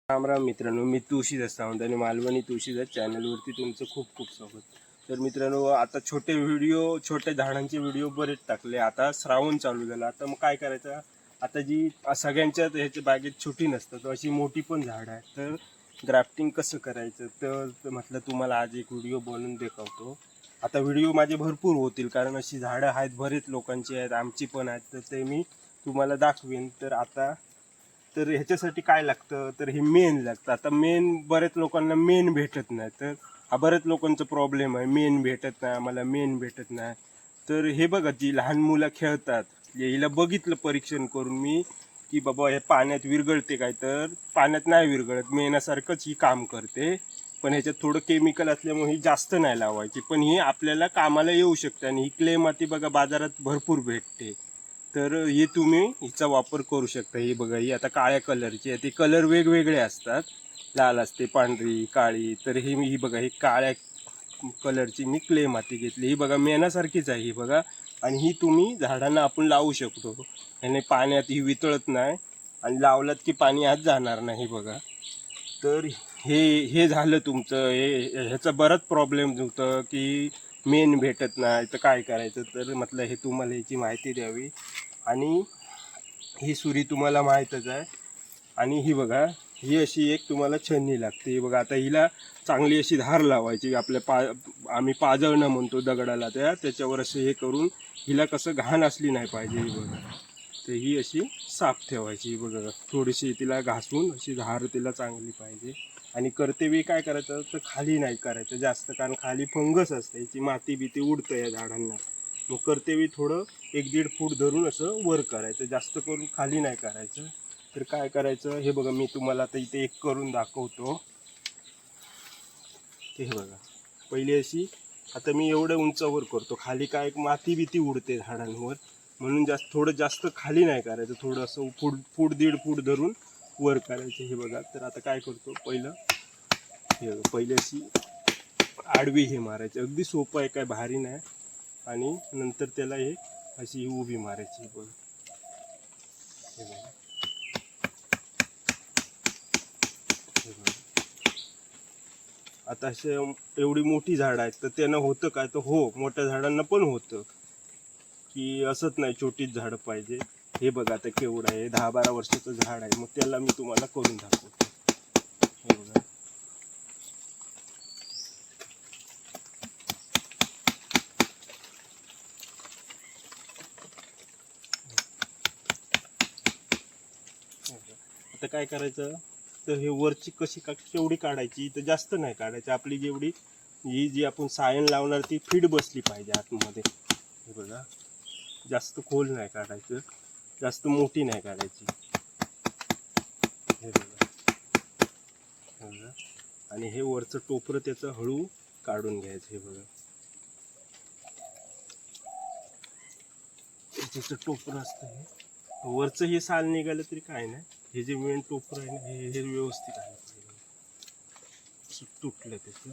राम राम मित्रांनो, मी तुळशीदास सावंत आणि मालवणी तुळशीदास चॅनलवरती तुमचं खूप खूप स्वागत. तर मित्रांनो, आता छोट्या झाडांचे व्हिडिओ बरेच टाकले. आता श्रावण चालू झाला, आता मग काय करायचं, आता जी सगळ्यांच्या ह्याच्या बागेत छोटी नसतात तर अशी मोठी पण झाड आहे, तर ग्राफ्टिंग कसं करायचं तर म्हटलं तुम्हाला आज एक व्हिडिओ बनवून दाखवतो. आता व्हिडिओ माझे भरपूर होतील, कारण अशी झाडं आहेत, बरेच लोकांची आहेत, आमची पण आहेत, तर ते मी तुम्हाला दाखवेन. तर ह्याच्यासाठी काय लागतं, तर हे मेन लागतं. आता बऱ्याच लोकांना मेन भेटत नाही, तर हा बऱ्याच लोकांचा प्रॉब्लेम आहे, मेन भेटत नाही, आम्हाला मेन भेटत नाही. तर हे बघा, जी लहान मुलं खेळतात, हिला बघितलं परीक्षण करून मी की बाबा हे पाण्यात विरघळते काय, तर पाण्यात नाही विरघळत, मेणासारखंच ही काम करते. पण ह्याच्यात थोडं केमिकल असल्यामुळे ही जास्त नाही लावायची, पण ही आपल्याला कामाला येऊ शकते. आणि ही क्ले माती बघा बाजारात भरपूर भेटते, तर हे तुम्ही हिचा वापर करू शकता. ही बघा, ही आता काळ्या कलरची आहे, ते कलर वेगवेगळे असतात, लाल असते, पांढरी, काळी. तर ही बघा, ही काळ्या कलरची मी क्ले माती घेतली. ही बघा मेणासारखीच आहे ही बघा, आणि ही तुम्ही झाडांना आपण लावू शकतो. ह्याने पाण्यात ही वितळत नाही, आणि लावलात की पाणी आत जाणार नाही बघा. तर हे हे झालं तुमचं. ह्याचा बराच प्रॉब्लेम होतं की मेन भेटत नाही, तर काय करायचं. तर म्हटलं हे तुम्हाला ह्याची माहिती द्यावी. आणि ही सुरी तुम्हाला माहीतच आहे. आणि ही बघा, ही अशी एक तुम्हाला छन्नी लागते. ही बघा, आता हिला चांगली अशी धार लावायची. आम्ही पाजळणं म्हणतो दगडाला, त्याच्यावर असं हे करून हिला कसं घाण असली नाही पाहिजे. ही बघा, तर ही अशी साफ ठेवायची. बघा, थोडीशी तिला घासून अशी धार तिला चांगली पाहिजे. आणि करतेवेळी काय करायचं, तर खाली नाही करायचं जास्त, कारण खाली फंगस असते, याची माती बीती उडतं या झाडांना. मग करतेवेळी थोडं 1-1.5 फूट धरून असं वर करायचं, जास्त करून खाली नाही करायचं. तर काय करायचं, हे बघा, मी तुम्हाला आता इथे एक करून दाखवतो. ते बघा, पहिली अशी, आता मी एवढं उंचावर करतो, खाली काय माती बीती उडते झाडांवर, म्हणून थोडं जास्त खाली नाही करायचं, थोडं असं फूट 1.5 फूट धरून वर करायचं. हे बघा, तर आता काय करतो, पहिले अशी आडवी हे मारायची, अगदी सोपं आहे, काय भारी नाही. आणि नंतर त्याला हे अशी उभी मारायची. बघ, हे बघा, हे बघा. आता असे एवढी मोठी झाड आहेत, तर त्यानं होतं काय, तर हो, मोठ्या झाडांना पण होतं की असंच नाही छोटीच झाडं पाहिजे. हे बघा, आता केवढं आहे, 10-12 वर्षाचं झाड आहे, मग त्याला मी तुम्हाला करून दाखवतो. हे बघा, आता काय करायचं, तर हे वरची केवढी काढायची, तर जास्त नाही काढायची. आपली ही जी आपण सायन लावणार ती फीड बसली पाहिजे आतमध्ये. हे बघा, जास्त खोल नाही काढायचं, जास्त मोठी नाही काढायची. हे बघा, आणि हे वरचं टोपरं त्याचं हळू काढून घ्यायचं. हे बघा, त्याचं टोपरं असतं, हे वरचं हे साल निघालं तरी काय नाही, हे जे मेन टोपरं आहे ना, हे व्यवस्थित आहे. तुटलं त्याचं.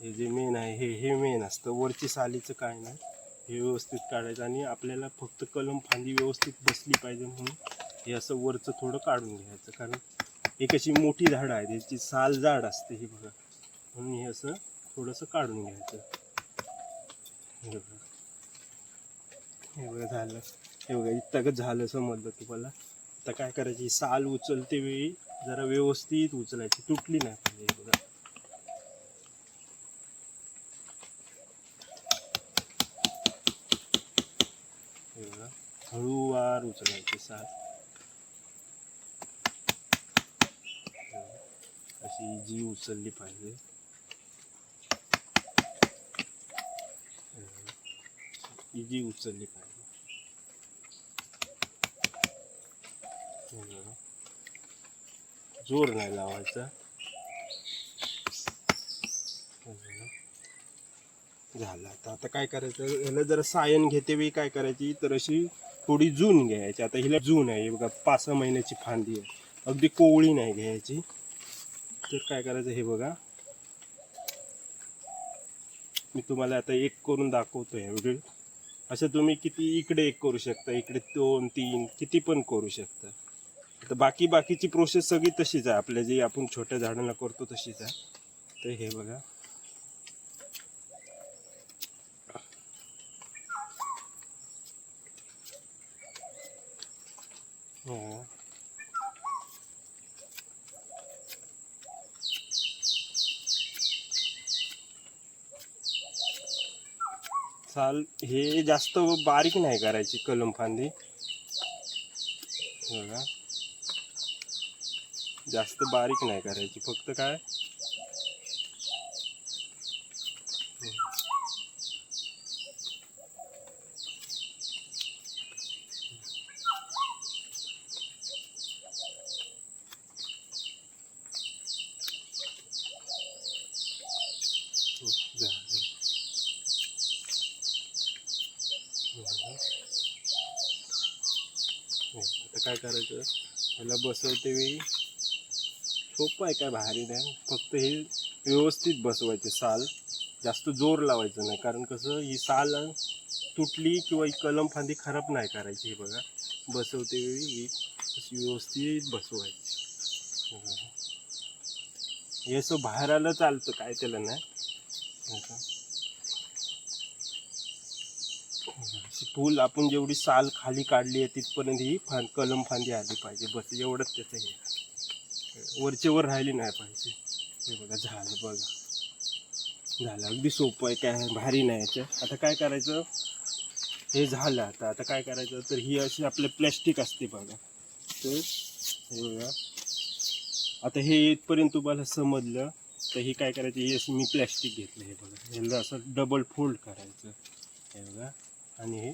हे जे मेन आहे, हे मेन असतं, वरची सालीचं काय नाही, हे व्यवस्थित काढायचं. आणि आपल्याला फक्त कलम फांदी व्यवस्थित बसली पाहिजे, म्हणून हे असं वरचं थोडं काढून घ्यायचं, कारण एक अशी मोठी झाडं आहे, त्याची साल जाड असते. हे बघा, म्हणून हे असं थोडंसं काढून घ्यायचं. हे बघा, हे बघा झालं. हे बघा, इतकंच झालं, समजलं तुम्हाला. आता काय करायची, साल उचलते वेळी जरा व्यवस्थित उचलायची, तुटली नाही पाहिजे. हे बघा, हे बघा, हळूवार उचलायची साल, अशी जी उचलली पाहिजे. जी उचलली पाहिजे. जोर नाही लावायचा. झालं. आता काय करायचं, ह्याला जरा सायन घेते वेळी काय करायची, तर अशी थोडी जून घ्यायची. आता हिला जून आहे बघा, 5-6 महिन्याची फांदी आहे, अगदी कोवळी नाही घ्यायची. तर काय करायचं, हे बघा, मी तुम्हाला आता एक करून दाखवतो या व्हिडिओ. असं तुम्ही किती इकडे एक करू शकता, इकडे 2 3 किती पण करू शकता. आता बाकीची प्रोसेस सगळी तशीच आहे, आपल्या जी आपण छोट्या झाडांना करतो तशीच आहे. तर हे बघा, हो साल हे जास्त बारीक नाही करायची कलम फांदी बघा, जास्त बारीक नाही करायची, फक्त काय आता काय करायचं, ह्याला बसवते वेळी सोपं आहे, काय भारी नाही, फक्त हे व्यवस्थित बसवायचे. साल जास्त जोर लावायचं नाही, कारण कसं ही साल तुटली किंवा ही कलम फांदी खराब नाही करायची. हे बघा, बसवते वेळी ही अशी व्यवस्थित बसवायची. हे असं बाहेर आलं चालतं, काय त्याला नाही. फुल आपण जेवढी साल खाली काढली आहे तिथपर्यंत ही कलम फांदी आली पाहिजे, बस एवढंच त्याचं हे, वरचे वर राहिली नाही पाहिजे. हे बघा झालं, बघा झालं, अगदी सोपं आहे, काय भारी नाही याचं. आता काय करायचं, हे झालं. आता काय करायचं, तर ही अशी आपले प्लॅस्टिक असते बघा, तर हे बघा, आता हे इथपर्यंत तुम्हाला समजलं. तर हे काय करायचं, हे असं मी प्लॅस्टिक घेतलं, हे बघा, याला असं डबल फोल्ड करायचं, हे बघा, आणि हे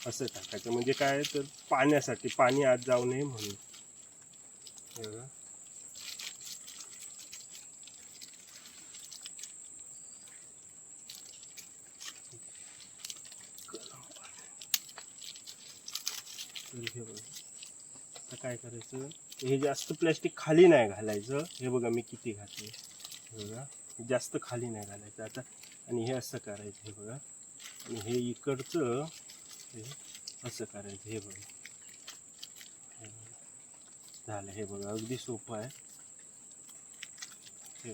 असं टाकायचं, म्हणजे काय तर पाण्यासाठी, पाणी आत जाऊ नये म्हणून. हे बघा, हे बघा, आता काय करायचं, हे जास्त प्लॅस्टिक खाली नाही घालायचं. हे बघा मी किती घातले, हे बघा, जास्त खाली नाही घालायचं आता. आणि हे असं करायचं, हे बघा, आणि हे इकडचं हे असं करायचं. हे बघा, झालं. हे बघा, अगदी सोपं आहे. हे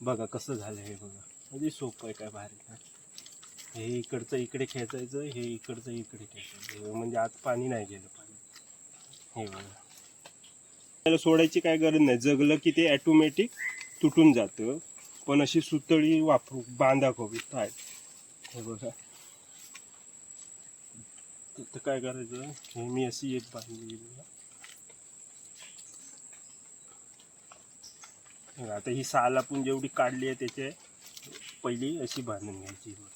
बघा कसं झालं, हे बघा, अगदी सोपं आहे, काय भारी नाही. हे इकडचं इकडे खेचायचं, हे इकडचं इकडे खेचायचं, म्हणजे आत पाणी नाही गेलं पाणी. हे बघा, त्याला सोडायची काय गरज नाही, जगलं की ते ॲटोमॅटिक तुटून जातं. पण अशी सुतळी वापरू, बांधा हवी टाय. हे बघा, तर काय करायचं, हे मी अशी एक बांधली बघा. आता ही साल आपण जेवढी काढली आहे त्याचे पहिली अशी बांधून घ्यायची बघा.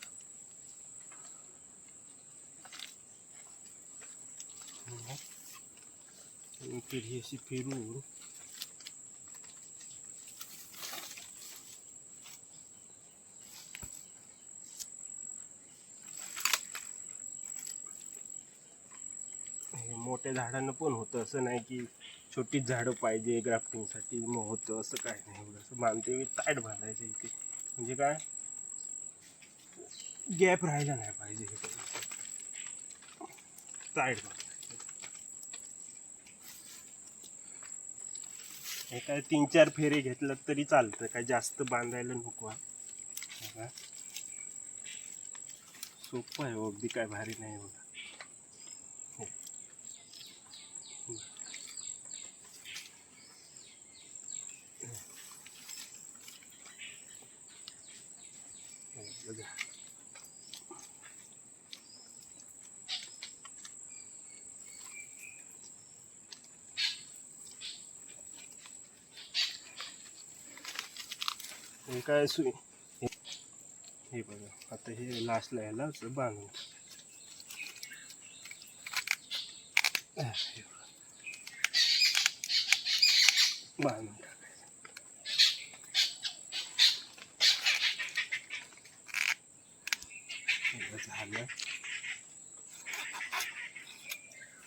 फिर ही अशी फिरून मोठ्या झाडांना पण होतं, असं नाही की छोटीच झाडं पाहिजे ग्राफ्टिंगसाठी मग होतं, असं काय नाही. असं बांधते वेळी टाईट बांधायचं इथे, म्हणजे काय गॅप राहायला नाही पाहिजे, हे टाईट बांधायचं. हे काय 3 4 फेरे घेतलं तरी चालतं, काय जास्त बांधायला नको आहे. सोपं आहे अगदी, काय भारी नाही बघा. हे काय हे बघा, आता हे लास्टला ह्याला असं बांधून बांधून टाकायचं. झालं.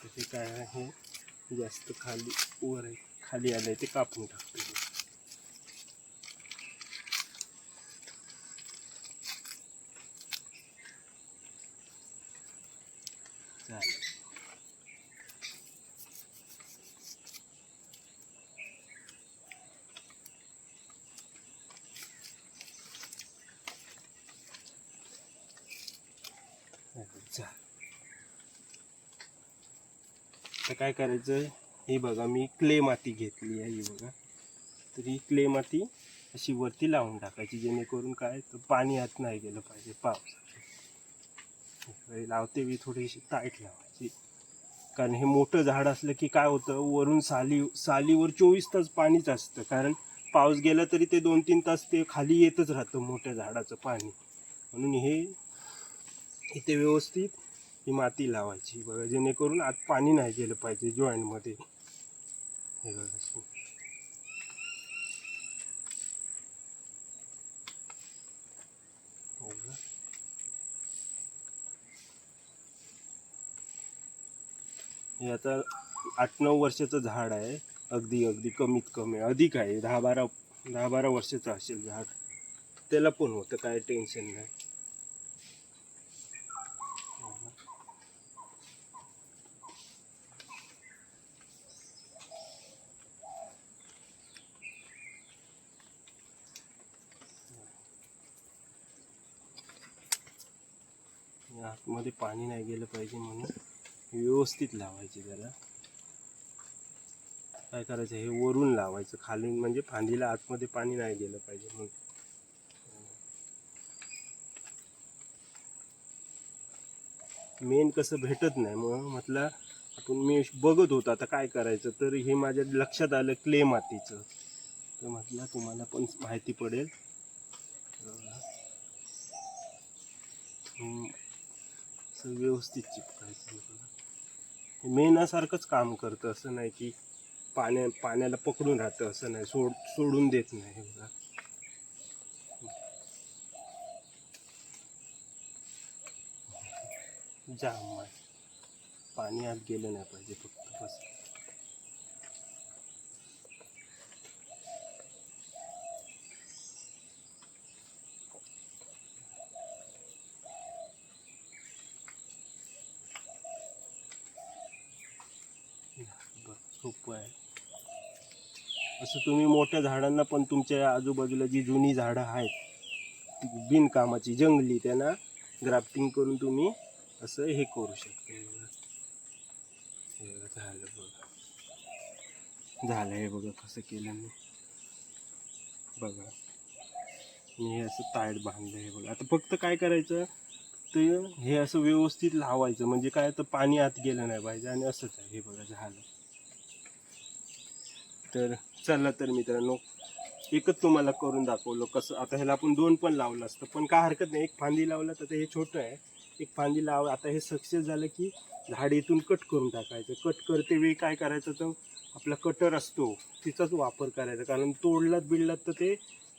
तसे काय आहे, जास्त खाली वर आहे, खाली आलंय ते कापून टाकतो. आता काय करायचं, हे बघा मी क्ले माती घेतली आहे, ही बघा. तर ही क्ले माती अशी वरती लावून टाकायची, जेणेकरून काय तर पाणी आत नाही गेलं पाहिजे पावसाचं. लावते मी थोडीशी टाईट लावायची, कारण हे मोठं झाड असलं की काय होतं, वरून सालीवर 24 तास पाणीच असतं. कारण पाऊस गेला तरी ते 2-3 तास ते खाली येतच राहतं मोठ्या झाडाचं पाणी. म्हणून हे इथे व्यवस्थित ही माती लावायची बघा, जेणेकरून आत पाणी नाही गेलं पाहिजे जॉईंटमध्ये. हे बघा, हे आता 8-9 वर्षाचं झाड आहे, अगदी कमीत कमी, अधिक आहे, 10-12 वर्षाचं असेल झाड. त्याला पण होतं, काय टेन्शन नाही. आतमध्ये पाणी नाही गेलं पाहिजे म्हणून व्यवस्थित लावायचे. त्याला काय करायचं, हे वरून लावायचं, खाली म्हणजे फांदीला आतमध्ये पाणी नाही गेलं पाहिजे म्हणून. मेन कसं भेटत नाही, मग म्हटलं मी बघत होतो आता काय करायचं, तर हे माझ्या लक्षात आलं क्ले मातीचं. तर म्हटलं तुम्हाला पण माहिती पडेल. व्यवस्थित चिपकायचं, मेणासारखंच काम करतं, असं नाही की पाण्याला पकडून राहतं, असं नाही, सोडून देत नाही. बघा, जाम पाणी आत गेलं नाही पाहिजे फक्त, बस. सोपं आहे. असं तुम्ही मोठ्या झाडांना पण, तुमच्या आजूबाजूला जी जुनी झाडं आहेत बिनकामाची जंगली, त्यांना ग्राफ्टिंग करून तुम्ही असं हे करू शकता. झालं बघा, झालं हे बघा कसं केलं मी बघा. मी हे असं ताईट बांधलं हे बघा. आता फक्त काय करायचं, तर हे असं व्यवस्थित लावायचं, म्हणजे काय तर पाणी आत गेलं नाही पाहिजे. आणि असंच आहे, हे बघा झालं. तर चला तर मित्रांनो, एकच तुम्हाला करून दाखवलं कसं. आता ह्याला आपण 2 पण लावलं असतं, पण काय हरकत नाही, एक फांदी लावलं तर हे छोटं आहे, एक फांदी लाव. आता हे सक्सेस झालं की झाड इथून कट करून टाकायचं. कट करते वेळी काय करायचं, तर आपला कटर असतो तिचाच वापर करायचा, कारण बिडलात तर ते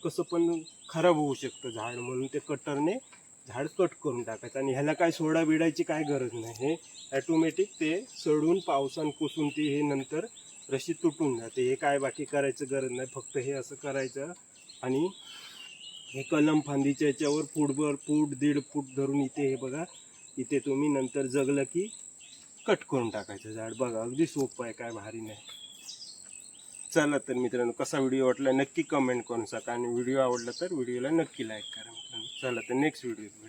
कसं पण खराब होऊ शकतं झाड, म्हणून ते कटरने झाड कट करून टाकायचं. आणि ह्याला काय सोडा बिडायची काय गरज नाही, हे ॲटोमॅटिक ते सडून पावसान पुसून ते हे नंतर रशी तुटून जाते. हे काय बाकी करायचं गरज नाही, फक्त हे असं करायचं. आणि हे कलम फांदीच्या याच्यावर फूट 1.5 फूट धरून इथे हे बघा, इथे तुम्ही नंतर जगलं की कट करून टाकायचं झाड. बघा अगदी सोपं आहे, काय भारी नाही. चला तर मित्रांनो, कसा व्हिडिओ वाटला नक्की कमेंट करून सांगा, आणि व्हिडिओ आवडला तर व्हिडिओला नक्की लाईक करा मित्रांनो. चला तर नेक्स्ट व्हिडिओ भेटू.